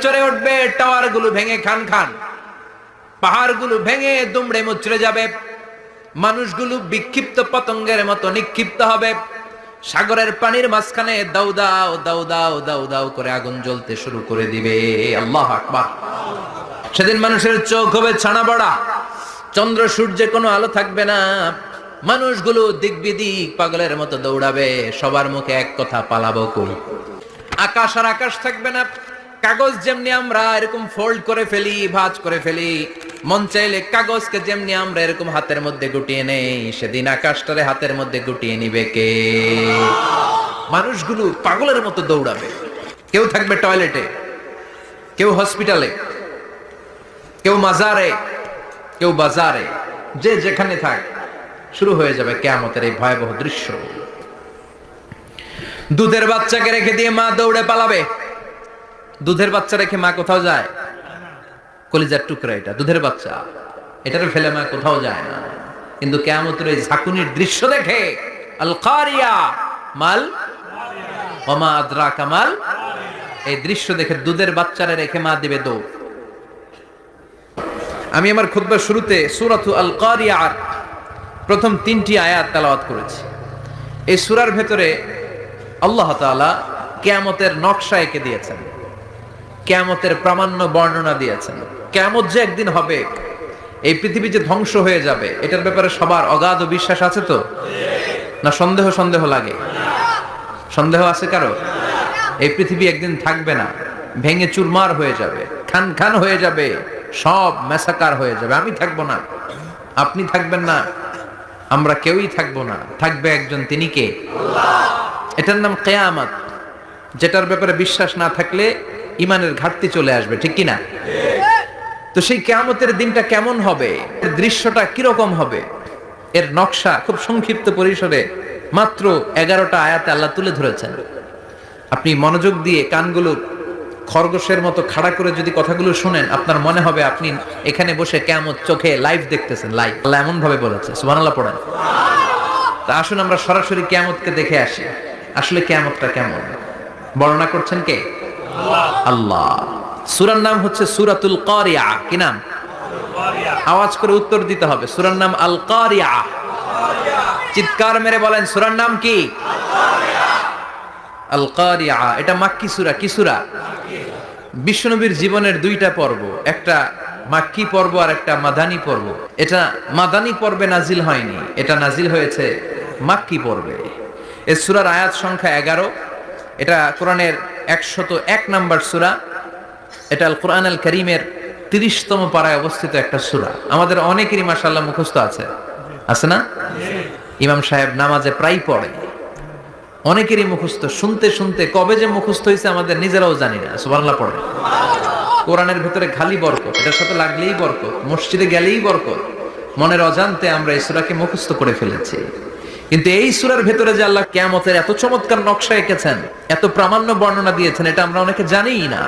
চড়ে উঠবে, টাওয়ার গুলো ভেঙে খান খান, পাহাড় গুলো ভেঙে দুমড়ে মুচড়ে যাবে, মানুষগুলো বিক্ষিপ্ত পতঙ্গের মতো নিক্ষিপ্ত হবে, সাগরের পানির মাঝখানে দাউ দাউ দাউ দাউ দাউ দাউ করে আগুন জ্বলতে শুরু করে দিবে। আল্লাহু আকবার। সেদিন মানুষের চোখ হবে ছানা বড়া, চন্দ্র সূর্যে কোনো আলো থাকবে না, মানুষগুলো দিক বিদিক পাগলের মতো দৌড়াবে, সবার মুখে এক কথা, পালাবো কই। আকাশ আর আকাশ থাকবে না। কাগজ যেমনি আমরা এরকম ফোল্ড করে ফেলি, ভাঁজ করে ফেলি, মন চাইলে কাগজকে যেমনি আমরা এরকম হাতের মধ্যে গুটিয়ে নেই, সেদিন আকাশটারে হাতের মধ্যে গুটিয়ে নিবে কে? মানুষগুলো পাগলের মতো দৌড়াবে। কেউ থাকবে টয়লেটে, কেউ হসপিটালে, কেউ মাজারে, কেউ বাজারে, যে যেখানে থাক, শুরু হয়ে যাবে কিয়ামতের এই ভয়াবহ দৃশ্য। দুধের বাচ্চাকে রেখে দিয়ে মা দৌড়ে পালাবে। দুধের বাচ্চা রেখে মা কোথাও যায়? কলিজার টুকরা এটা, দুধের বাচ্চা, এটারে ফেলে মা কোথাও যায় না। কিন্তু কিয়ামতের এই ঝাঁকুনির দৃশ্য দেখে, আল কারিয়া মাল ওমা আদরাকা মাল, এই দৃশ্য দেখে দুধের বাচ্চারে রেখে মা দিবে দৌড়। আমি আমার খুতবার শুরুতে সূরাতু আল কারিয়ার প্রথম 3টি আয়াত তেলাওয়াত করেছি। এই সূরার ভেতরে আল্লাহ তাআলা কিয়ামতের নকশা এঁকে দিয়েছেন, কিয়ামতের প্রামাণ্য বর্ণনা দিয়েছেন। কিয়ামত যে একদিন হবে, এই পৃথিবী যে ধ্বংস হয়ে যাবে, এটার ব্যাপারে সবার অগাধ বিশ্বাস আছে তো? না সন্দেহ সন্দেহ লাগে? সন্দেহ আছে কারো? এই পৃথিবী একদিন থাকবে না, ভেঙে চুরমার হয়ে যাবে, খান খান হয়ে যাবে, সব ম্যাসাকার হয়ে যাবে। আমি থাকবো না, আপনি থাকবেন না, আমরা কেউই থাকবো না, থাকবে একজন, তিনি কে? এটার নাম কিয়ামত, যেটার ব্যাপারে বিশ্বাস না থাকলে ইমানের ঘাটতি চলে আসবে, ঠিক কিনা? তো সেই কিয়ামতের দিনটা কেমন হবে, এর দৃশ্যটা কিরকম হবে, এর নকশা খুব সংক্ষিপ্ত পরিসরে মাত্র 11টা আয়াতে আল্লাহ তুলে ধরেছেন। আপনি মনোযোগ দিয়ে কানগুলো খরগোশের মতো খাড়া করে যদি কথাগুলো শুনেন, আপনার মনে হবে আপনি এখানে বসে কিয়ামত চোখে লাইভ দেখতেছেন। লাইভ, আল্লাহ এমন ভাবে বলেছে, সুবহানাল্লাহ পড়েন। তা আসুন আমরা সরাসরি কিয়ামতকে দেখে আসি। আসলে কিয়ামতটা কেমন বর্ণনা করছেন কে? আল্লাহ। সূরার নাম হচ্ছে সূরাতুল কারিয়া। কি নাম? আওয়াজ করে উত্তর দিতে হবে। সূরার নাম আল কারিয়া। চিৎকার মেরে বলেন, সূরার নাম কি? আল কারিয়া। এটা মাক্কি সূরা। কি সূরা? বিশ্বনবীর জীবনের 2টা পর্ব, একটা মাক্কি পর্ব আর একটা মাদানী পর্ব। এটা মাদানী পর্বে নাজিল হয়নি, এটা নাজিল হয়েছে মাক্কি পর্বে। এই সূরার আয়াত সংখ্যা 11। এটা কোরআনের 101 নম্বর সূরা। এটা আল কোরআন আল কারীমের 30তম পারায় অবস্থিত একটা সূরা। আমাদের অনেকেরই মাশাআল্লাহ মুখস্থ আছে, আছে না? ইমাম সাহেব নামাজে প্রায় পড়ে, অনেকেরই মুখস্থ। শুনতে শুনতে কবে যে মুখস্থ হয়েছে আমাদের নিজেরাও জানি না। সুবহানাল্লাহ পড়ে। কোরআনের ভিতরে খালি বরকত, এটার সাথে লাগলেই বরকত, মসজিদে গেলেই বরকত। মনের অজান্তে আমরা এই সূরাকে মুখস্থ করে ফেলেছি। কিন্তু এই সূরার ভেতরে যে আল্লাহ কিয়ামতের এত চমৎকার নকশা এঁকেছেন, এত প্রামাণ্য বর্ণনা দিয়েছেন, এটা আমরা অনেকে জানিই না।